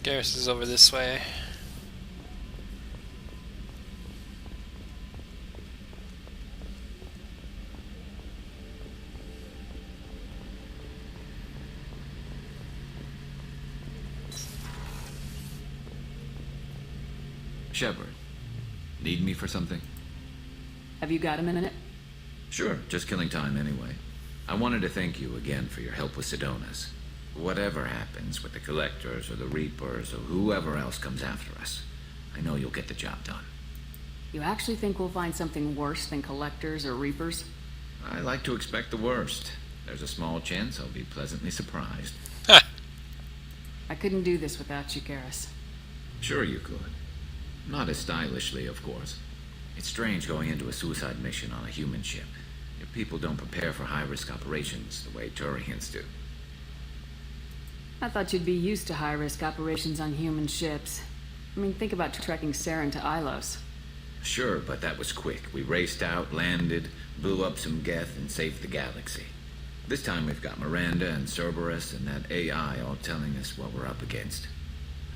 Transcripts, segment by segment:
Garrus is over this way. Shepard, need me for something? Have you got a minute? Sure, just killing time anyway. I wanted to thank you again for your help with Sidonis. Whatever happens with the Collectors or the Reapers or whoever else comes after us, I know you'll get the job done. You actually think we'll find something worse than Collectors or Reapers? I like to expect the worst. There's a small chance I'll be pleasantly surprised. I couldn't do this without you, Garrus. Sure you could. Not as stylishly, of course. It's strange going into a suicide mission on a human ship. Your people don't prepare for high-risk operations the way Turians do. I thought you'd be used to high-risk operations on human ships. I mean, think about trekking Saren to Ilos. Sure, but that was quick. We raced out, landed, blew up some Geth, and saved the galaxy. This time we've got Miranda and Cerberus and that AI all telling us what we're up against.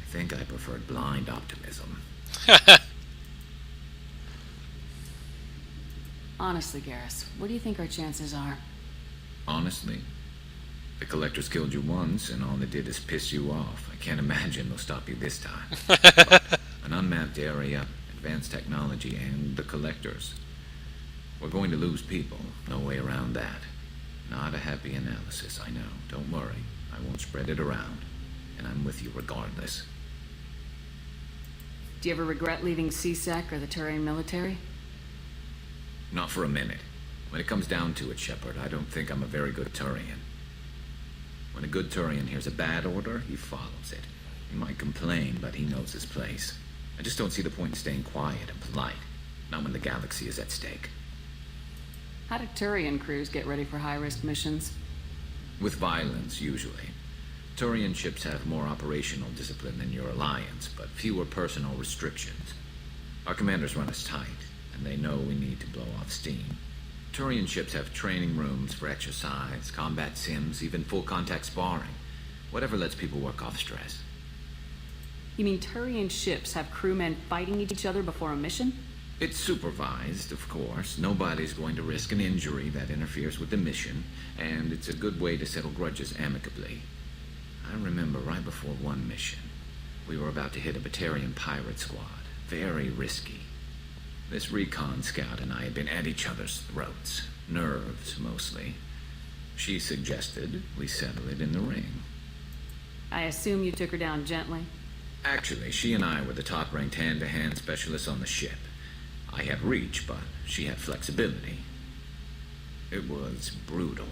I think I preferred blind optimism. Honestly, Garrus, what do you think our chances are? Honestly, the Collectors killed you once, and all they did is piss you off. I can't imagine they'll stop you this time. But an unmapped area, advanced technology, and the Collectors. We're going to lose people. No way around that. Not a happy analysis, I know. Don't worry. I won't spread it around. And I'm with you regardless. Do you ever regret leaving CSEC or the Turian military? Not for a minute. When it comes down to it, Shepard, I don't think I'm a very good Turian. When a good Turian hears a bad order, he follows it. He might complain, but he knows his place. I just don't see the point in staying quiet and polite. Not when the galaxy is at stake. How do Turian crews get ready for high-risk missions? With violence, usually. Turian ships have more operational discipline than your alliance, but fewer personal restrictions. Our commanders run us tight, and they know we need to blow off steam. Turian ships have training rooms for exercise, combat sims, even full-contact sparring. Whatever lets people work off stress. You mean Turian ships have crewmen fighting each other before a mission? It's supervised, of course. Nobody's going to risk an injury that interferes with the mission, and it's a good way to settle grudges amicably. I remember right before one mission, we were about to hit a Batarian pirate squad. Very risky. This recon scout and I had been at each other's throats. Nerves, mostly. She suggested we settle it in the ring. I assume you took her down gently? Actually, she and I were the top-ranked hand-to-hand specialists on the ship. I had reach, but she had flexibility. It was brutal.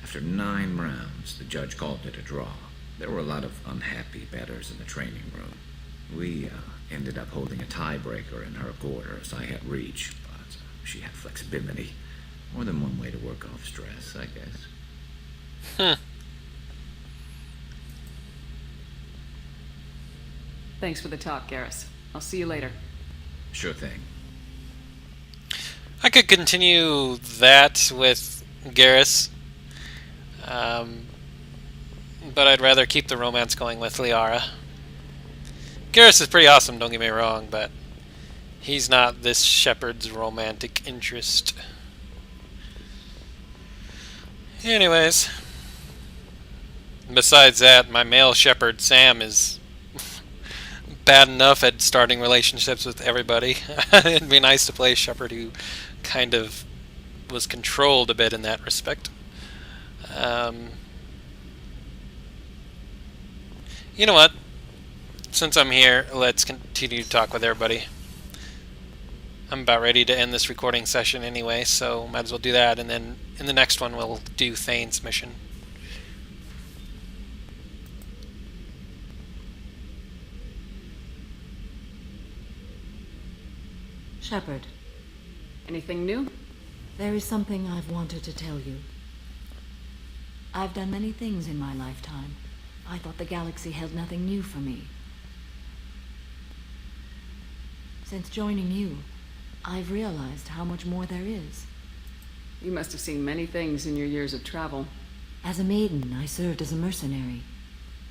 After 9 rounds, the judge called it a draw. There were a lot of unhappy bettors in the training room. We ended up holding a tiebreaker in her quarters. I had reach, but she had flexibility. More than one way to work off stress, I guess. Thanks for the talk, Garrus. I'll see you later. Sure thing. I could continue that with Garrus. But I'd rather keep the romance going with Liara. Garrus is pretty awesome, don't get me wrong, but he's not this Shepard's romantic interest. Anyways. Besides that, my male Shepard, Sam, is bad enough at starting relationships with everybody. It'd be nice to play a Shepard who kind of was controlled a bit in that respect. You know what? Since I'm here, let's continue to talk with everybody. I'm about ready to end this recording session anyway, so might as well do that, and then in the next one we'll do Thane's mission. Shepard, Anything new? there is something I've wanted to tell you. I've done many things in my lifetime. I thought the galaxy held nothing new for me. Since joining you, I've realized how much more there is. You must have seen many things in your years of travel. As a maiden, I served as a mercenary.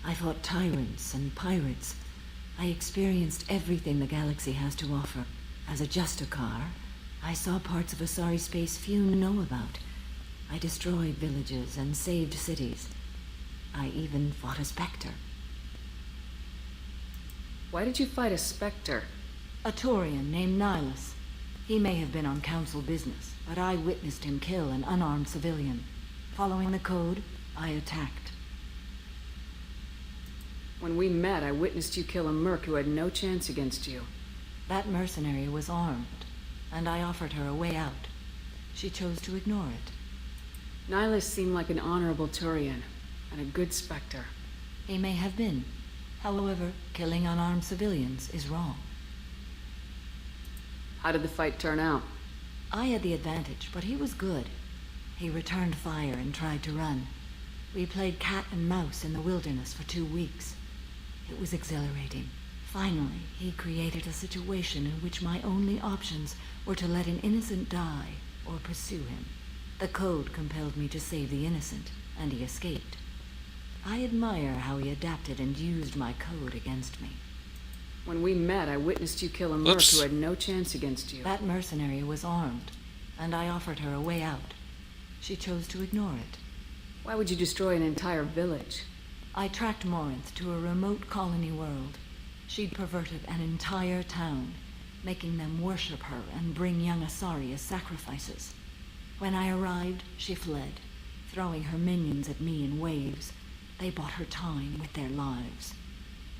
I fought tyrants and pirates, I experienced everything the galaxy has to offer. As a Justicar, I saw parts of Asari space few know about. I destroyed villages and saved cities. I even fought a Spectre. Why did you fight a Spectre? A Taurian named Nihilus. He may have been on council business, but I witnessed him kill an unarmed civilian. Following the code, I attacked. When we met, I witnessed you kill a merc who had no chance against you. That mercenary was armed, and I offered her a way out. She chose to ignore it. Nihilus seemed like an honorable Turian, and a good Spectre. He may have been. However, killing unarmed civilians is wrong. How did the fight turn out? I had the advantage, but he was good. He returned fire and tried to run. We played cat and mouse in the wilderness for 2 weeks. It was exhilarating. Finally, he created a situation in which my only options were to let an innocent die or pursue him. The code compelled me to save the innocent, and he escaped. I admire how he adapted and used my code against me. When we met, I witnessed you kill a merc Oops. who had no chance against you. That mercenary was armed, and I offered her a way out. She chose to ignore it. Why would you destroy an entire village? I tracked Morinth to a remote colony world. She'd perverted an entire town, making them worship her and bring young Asari as sacrifices. When I arrived, she fled, throwing her minions at me in waves. They bought her time with their lives.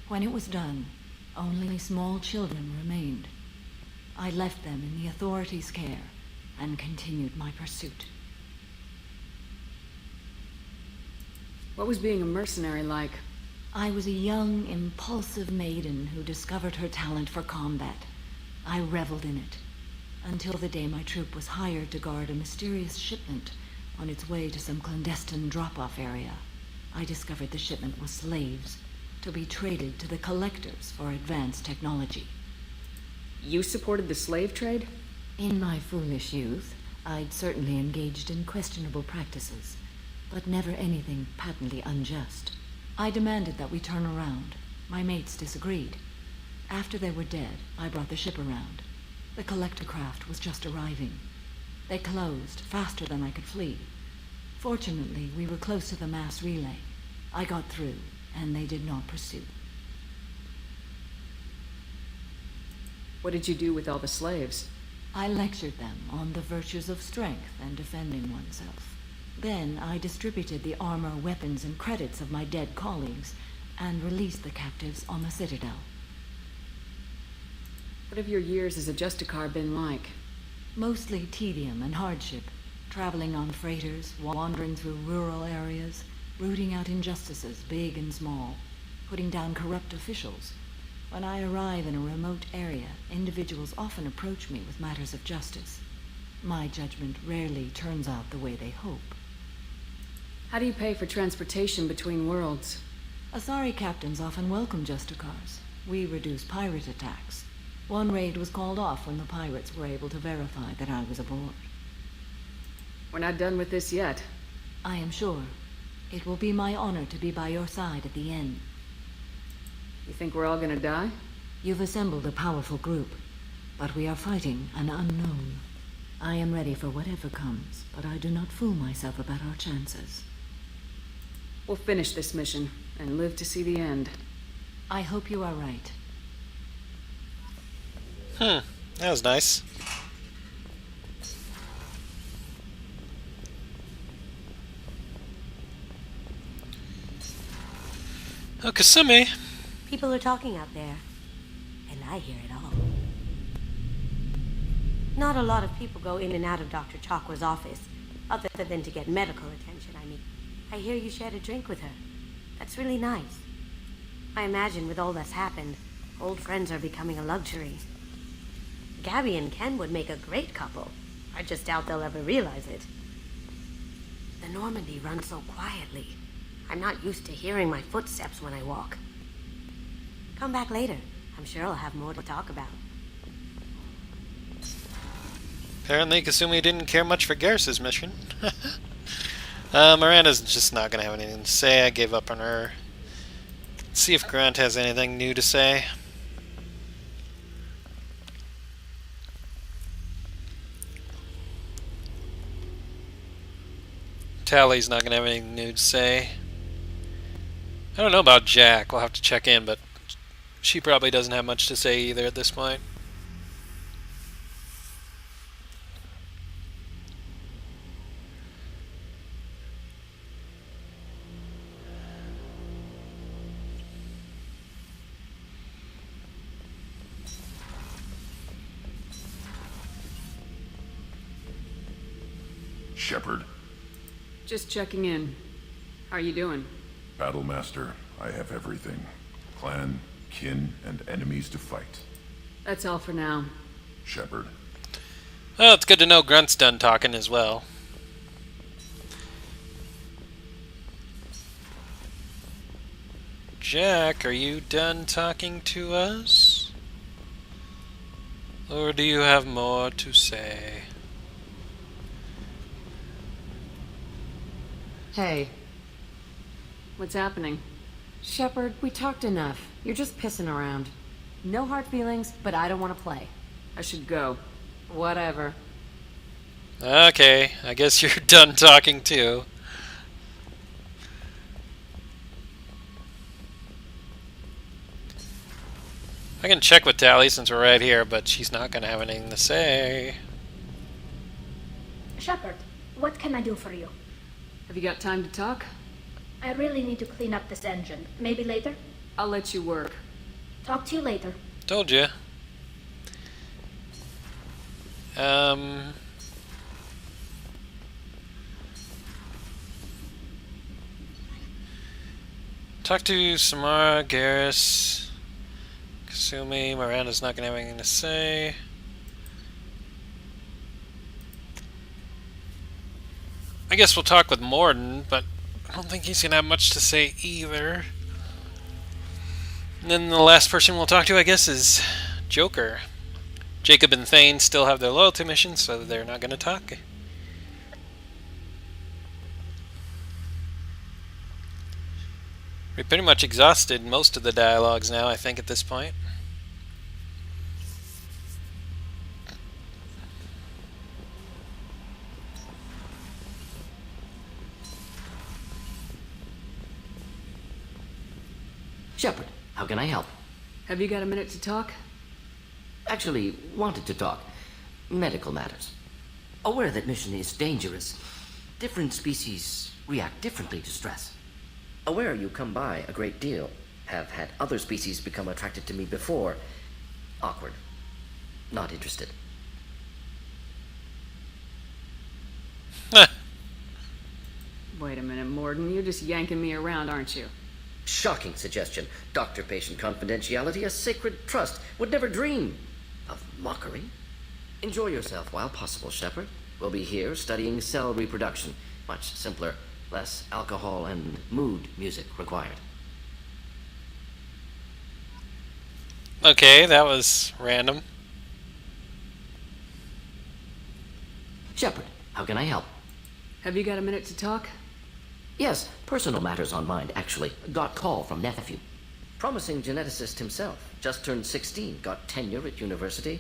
When it was done, only small children remained. I left them in the authorities' care and continued my pursuit. What was being a mercenary like? I was a young, impulsive maiden who discovered her talent for combat. I reveled in it, until the day my troop was hired to guard a mysterious shipment on its way to some clandestine drop-off area. I discovered the shipment was slaves, to be traded to the collectors for advanced technology. You supported the slave trade? In my foolish youth, I'd certainly engaged in questionable practices, but never anything patently unjust. I demanded that we turn around. My mates disagreed. After they were dead, I brought the ship around. The collector craft was just arriving. They closed faster than I could flee. Fortunately, we were close to the mass relay. I got through, and they did not pursue. What did you do with all the slaves? I lectured them on the virtues of strength and defending oneself. Then I distributed the armor, weapons, and credits of my dead colleagues and released the captives on the Citadel. What have your years as a Justicar been like? Mostly tedium and hardship, traveling on freighters, wandering through rural areas, rooting out injustices, big and small, putting down corrupt officials. When I arrive in a remote area, individuals often approach me with matters of justice. My judgment rarely turns out the way they hope. How do you pay for transportation between worlds? Asari captains often welcome Justicars. We reduce pirate attacks. One raid was called off when the pirates were able to verify that I was aboard. We're not done with this yet. I am sure. It will be my honor to be by your side at the end. You think we're all gonna die? You've assembled a powerful group, but we are fighting an unknown. I am ready for whatever comes, but I do not fool myself about our chances. We'll finish this mission and live to see the end. I hope you are right. That was nice. Oh, Kasumi. People are talking out there, and I hear it all. Not a lot of people go in and out of Dr. Chakwa's office, other than to get medical attention, I mean. I hear you shared a drink with her. That's really nice. I imagine with all that's happened, old friends are becoming a luxury. Gabby and Ken would make a great couple. I just doubt they'll ever realize it. The Normandy runs so quietly. I'm not used to hearing my footsteps when I walk. Come back later. I'm sure I'll have more to talk about. Apparently Kasumi didn't care much for Garrus's mission. Miranda's just not going to have anything to say. I gave up on her. Let's see if Grant has anything new to say. Tally's not going to have anything new to say. I don't know about Jack. We'll have to check in, but she probably doesn't have much to say either at this point. Shepard, Just checking in. How are you doing? Battlemaster, I have everything. Clan, kin, and enemies to fight. That's all for now. Shepard, Well, it's good to know Grunt's done talking as well. Jack, are you done talking to us? Or do you have more to say? Hey, What's happening? Shepard, we talked enough. You're just pissing around. No hard feelings, but I don't want to play. I should go. Whatever. Okay, I guess you're done talking too. I can check with Tally since we're right here, but she's not going to have anything to say. Shepard, what can I do for you? Have you got time to talk? I really need to clean up this engine. Maybe later? I'll let you work. Talk to you later. Told you. Talk to Samara, Garrus, Kasumi. Miranda's not going to have anything to say. I guess we'll talk with Morden, but I don't think he's going to have much to say either. And then the last person we'll talk to, I guess, is Joker. Jacob and Thane still have their loyalty mission, so they're not going to talk. We pretty much exhausted most of the dialogues now, I think, at this point. Shepard, how can I help? Have you got a minute to talk? Actually, wanted to talk. Medical matters. Aware that mission is dangerous. Different species react differently to stress. Aware you come by a great deal. Have had other species become attracted to me before. Awkward. Not interested. Wait a minute, Morden. You're just yanking me around, aren't you? Shocking suggestion. Doctor-patient confidentiality, a sacred trust. Would never dream of mockery. Enjoy yourself while possible, Shepard. We'll be here studying cell reproduction. Much simpler, less alcohol and mood music required. Okay, that was random. Shepard, how can I help? Have you got a minute to talk? Yes, personal matters on mind, actually. Got call from nephew. Promising geneticist himself. Just turned 16, got tenure at university.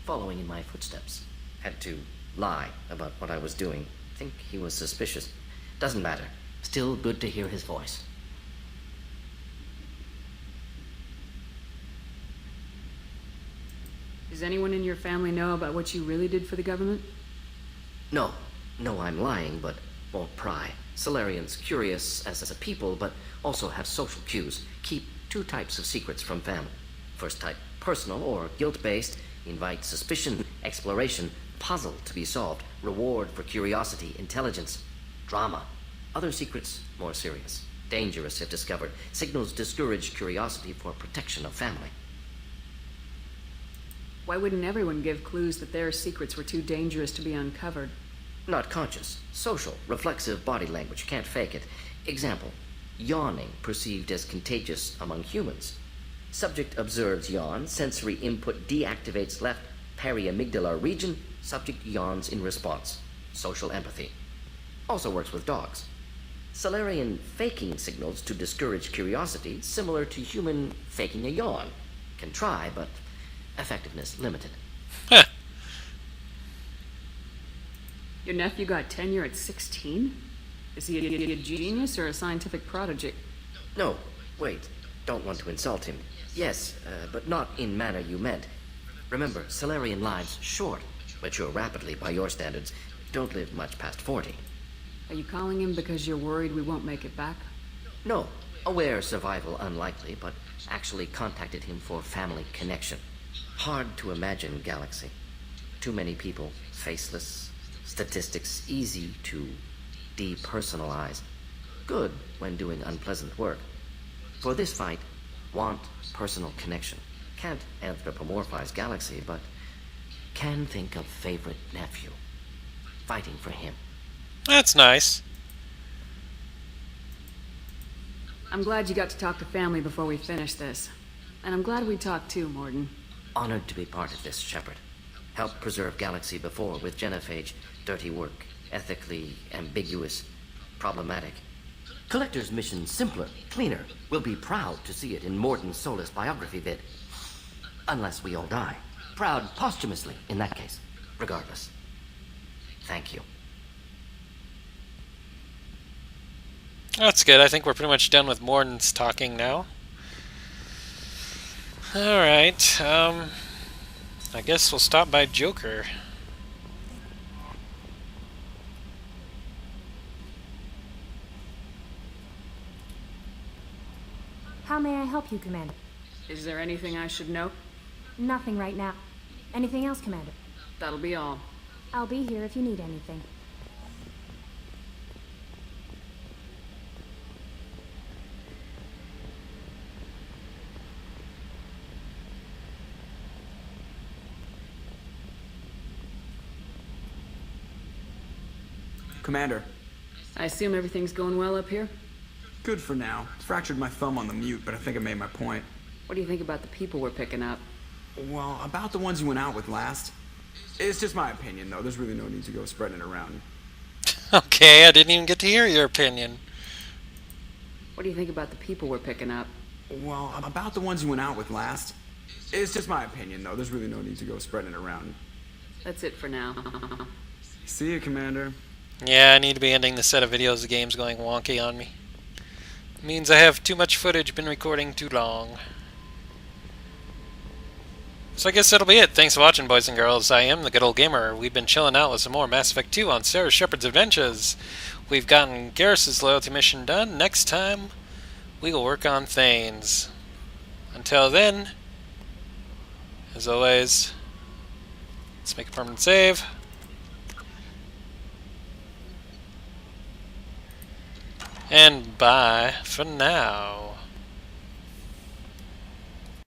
Following in my footsteps. Had to lie about what I was doing. Think he was suspicious. Doesn't matter. Still good to hear his voice. Does anyone in your family know about what you really did for the government? No. No, I'm lying, but won't pry. Solarians curious as a people, but also have social cues. Keep two types of secrets from family. First type, personal or guilt-based. Invite suspicion, exploration, puzzle to be solved. Reward for curiosity, intelligence, drama. Other secrets, more serious. Dangerous if discovered. Signals discourage curiosity for protection of family. Why wouldn't everyone give clues that their secrets were too dangerous to be uncovered? Not conscious. Social, reflexive body language. Can't fake it. Example. Yawning perceived as contagious among humans. Subject observes yawn. Sensory input deactivates left periamygdalar region. Subject yawns in response. Social empathy. Also works with dogs. Solarian faking signals to discourage curiosity, similar to human faking a yawn. Can try, but effectiveness limited. Your nephew got tenure at 16? Is he a genius or a scientific prodigy? No, wait. Don't want to insult him. Yes, but not in manner you meant. Remember, Solarian lives short, mature rapidly by your standards, don't live much past 40. Are you calling him because you're worried we won't make it back? No, aware survival unlikely, but actually contacted him for family connection. Hard to imagine galaxy. Too many people, faceless, statistics easy to depersonalize. Good when doing unpleasant work. For this fight, want personal connection. Can't anthropomorphize galaxy, but can think of favorite nephew. Fighting for him. That's nice. I'm glad you got to talk to family before we finish this. And I'm glad we talked too, Morden. Honored to be part of this, Shepard. Helped preserve galaxy before with genophage. Dirty work. Ethically ambiguous. Problematic. Collector's mission simpler, cleaner. We'll be proud to see it in Morden's Solus biography vid. Unless we all die. Proud posthumously, in that case. Regardless. Thank you. That's good. I think we're pretty much done with Morden's talking now. Alright, I guess we'll stop by Joker. How may I help you, Commander? Is there anything I should know? Nothing right now. Anything else, Commander? That'll be all. I'll be here if you need anything. Commander. I assume everything's going well up here? Good for now. Fractured my thumb on the mute, but I think I made my point. What do you think about the people we're picking up? Well, about the ones you went out with last. It's just my opinion, though. There's really no need to go spreading it around. Okay, I didn't even get to hear your opinion. What do you think about the people we're picking up? Well, about the ones you went out with last. It's just my opinion, though. There's really no need to go spreading it around. That's it for now. See you, Commander. Yeah, I need to be ending the set of videos. The game's going wonky on me. It means I have too much footage, been recording too long. So I guess that'll be it. Thanks for watching, boys and girls. I am the good old gamer. We've been chilling out with some more Mass Effect 2 on Sara Shepard's Adventures. We've gotten Garrus's loyalty mission done. Next time, we will work on Thane's. Until then, as always, let's make a permanent save. And bye for now.